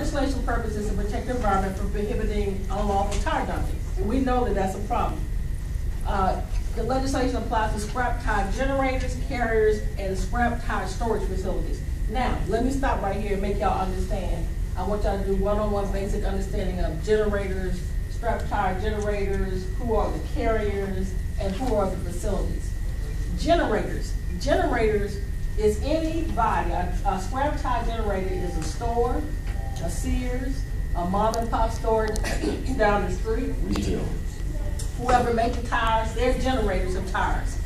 legislation purpose is to protect the environment from prohibiting unlawful tire dumping. And we know that that's a problem. The legislation applies to scrap tire generators, carriers, and scrap tire storage facilities. Now, let me stop right here and make y'all understand. I want y'all to do one-on-one basic understanding of generators, scrap tire generators, who are the carriers, and who are the facilities. Generators. Generators is anybody, a scrap tire generator is a store, a Sears, a mom and pop store down the street. Retail. Whoever makes the tires, they're generators of tires.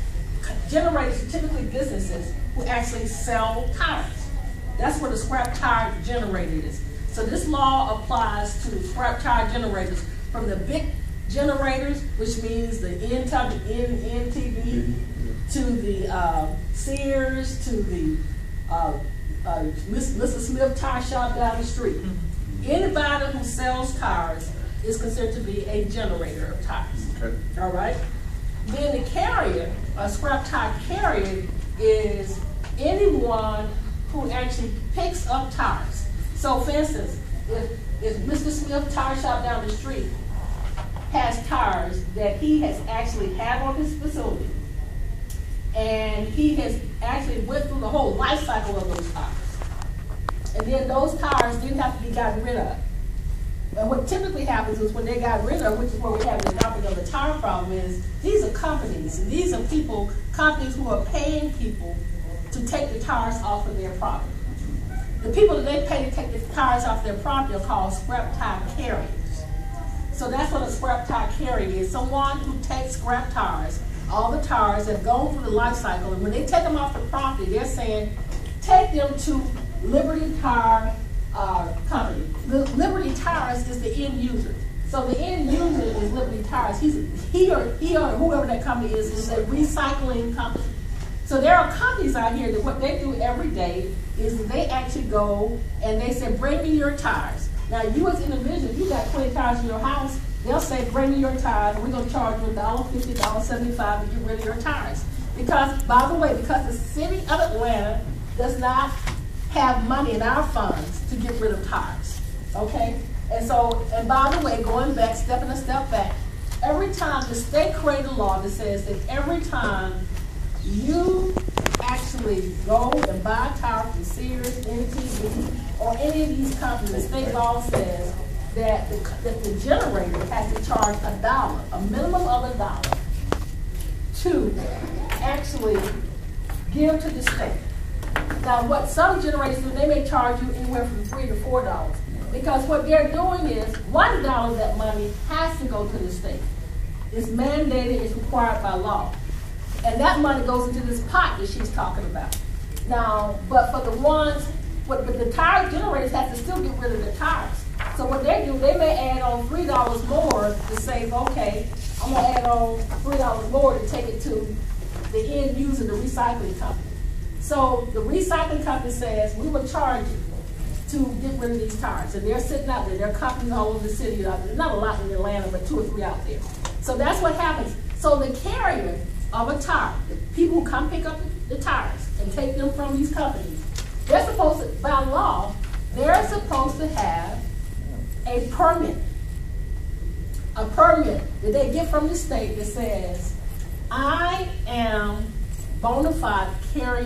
Generators are typically businesses who actually sell tires. That's what a scrap tire generator is. So this law applies to scrap tire generators, from the big generators, which means the NTV, to the Sears, to the Mr. Smith tire shop down the street. Anybody who sells tires is considered to be a generator of tires. Okay. All right? Then the carrier, a scrap tire carrier, is anyone who actually picks up tires. So for instance, if Mr. Smith tire shop down the street has tires that he has actually had on his facility, and he has actually went through the whole life cycle of those tires, and then those tires didn't have to be gotten rid of. And what typically happens is when they got rid of, which is where we have the dumping of the tire problem, is these are companies. And these are companies who are paying people to take the tires off of their property. The people that they pay to take the tires off their property are called scrap tire carriers. So that's what a scrap tire carrier is. Someone who takes scrap tires, all the tires that have gone through the life cycle, and when they take them off the property, they're saying, take them to Liberty Tire Company. The Liberty Tires is the end user. So the end user is Liberty Tires. He or whoever that company is a recycling company. So there are companies out here that what they do every day is they actually go and they say, bring me your tires. Now you as an individual, you got 20 tires in your house, they'll say, bring me your tires, and we're going to charge you $1.50, $1.75 to get rid of your tires. Because, by the way, because the city of Atlanta does not have money in our funds to get rid of tires, okay? And so, and by the way, going back, stepping a step back, every time the state created a law that says that every time you actually go and buy a tire from Sears, NTV, or any of these companies, the state law says that the generator has to charge $1, a minimum of $1, to actually give to the state. Now, what some generators do, they may charge you anywhere from $3 to $4, because what they're doing is $1 of that money has to go to the state. It's mandated, it's required by law. And that money goes into this pot that she's talking about. Now, but for the ones, but the tire generators have to still get rid of the tires. So what they do, they may add on $3 more to say, okay, I'm gonna add on $3 more to take it to the end user, the recycling company. So the recycling company says, we will charge you to get rid of these tires. And they're sitting out there. There are companies all over the city. There's not a lot in Atlanta, but 2 or 3 out there. So that's what happens. So the carrier of a tire, the people who come pick up the tires and take them from these companies, they're supposed to, by law, they're supposed to have a permit that they get from the state that says, I am bona fide carrier